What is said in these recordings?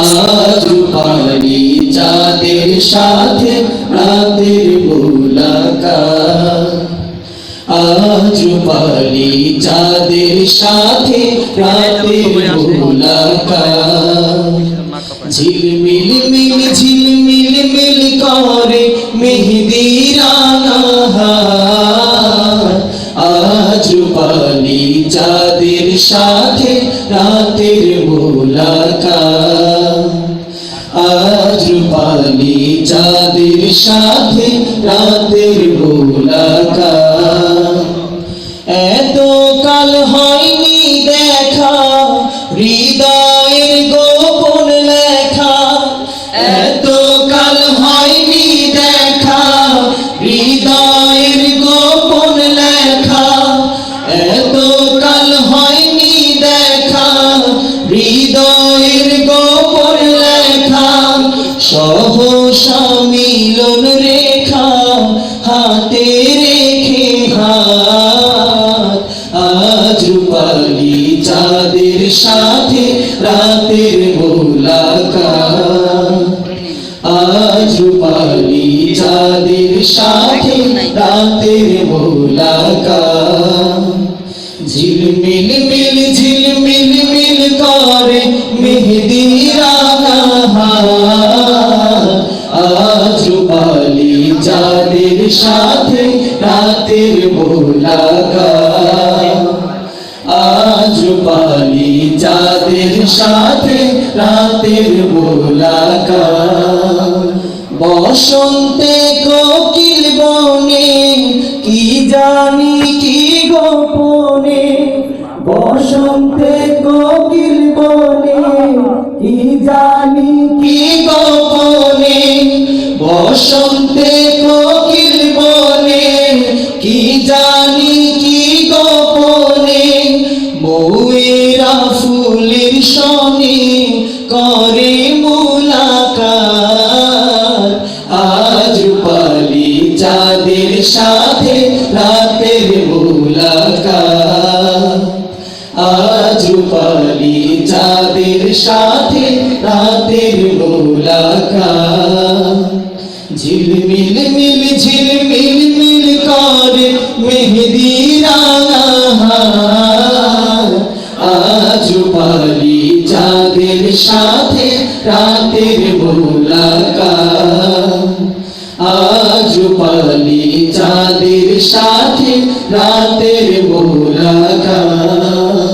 আজ পারি চাঁদের সাথে রাতের মুলাকাত, আজ পারি চাঁদের সাথে রাতের মুলাকাত। ঝিলমিল মিল ঝিলমিল মিল করে মেহেদি রাঙা হাত, আজ পারি চাঁদের সাথে রাতের মুলাকাত, আজ পারি চাঁদের সাথে রাতের মুলাকাত। এত কাল হয়নি দেখা হৃদয়ের গোপন লেখা, এত কাল হয়নি দেখা হৃদয়ের গোপন লেখা, এত কাল হয়নি দেখা হৃদয়ের গোপন লেখা। সহসা মিলন রেখা হাতে রেখে হাত, আজ পারি চাঁদের সাথে রাতের মুলাকাত, আজ পারি চাঁদের সাথে রাতের মুলাকাত। ঝিলমিল মিল ঝিলমিল মিল করে মেহেদি রাঙা হাত, আজ পারি চাঁদের সাথে রাতের মুলাকাত, আজ পারি চাঁদের সাথে রাতের মুলাকাত। বসন্তে কোকিল বনে কি জানি কি গোপনে, বসন্তে কোকিল বনে কি জানি কি গোপনে, বসন্তে কোকিল বনে কি জানি কি গোপনে। মৌয়েরা ফুলের সনে করে মুলাকাত, আজ পারি চাঁদের সাথে রাতের মুলাকাত, আজ পারি চাঁদের সাথে রাতের মুলাকাত। ঝিলমিল মিল ঝিলমিল মিল করে মেহেদি রাঙা হাত, আজ পারি চাঁদের সাথে রাতের মুলাকাত, আজ পারি চাঁদের সাথে রাতের মুলাকাত।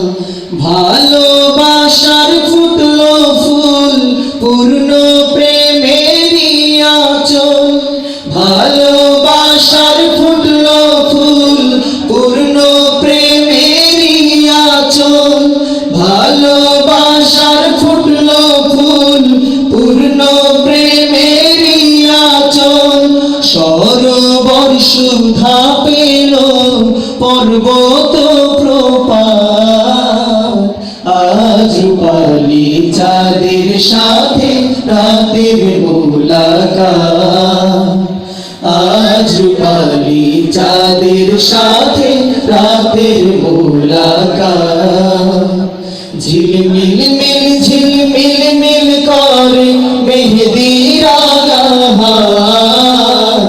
ভালোবাসার ফুটলো ফুল পূর্ণ প্রেমেরই আঁচল, ভালোবাসার ফুটলো ফুল পূর্ণ প্রেমেরই আঁচল, ভালোবাসার ফুটলো ফুল পূর্ণ প্রেমেরই আঁচল। সরোবর সুধা পেল পর্বত প্রপাত, আজ পারি চাঁদের সাথে রাতের মুলাকাত, আজ পারি চাঁদের সাথে রাতের মুলাকাত। ঝিলমিল মিল ঝিলমিল মিল করে মেহেদি রাঙা হাত,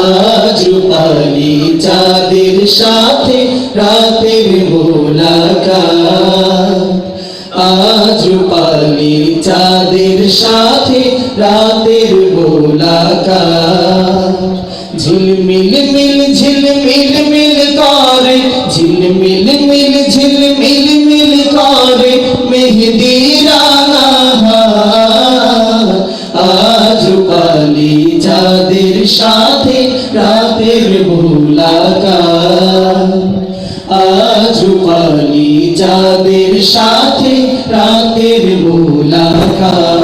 আজ পারি চাঁদের সাথে রাতের মুলাকাত, আজ পারি চাঁদের সাথে রাতের মুলাকাত। ঝিলমিল মিল ঝিলমিল মিল করে ঝিলমিল মিল ঝিলমিল মিল করে মেহেদি রাঙা হাত, আজ পারি চাঁদের সাথে রাতের মুলাকাত, আজ পারি চাঁদের সাথে রাতের মুলাকাত।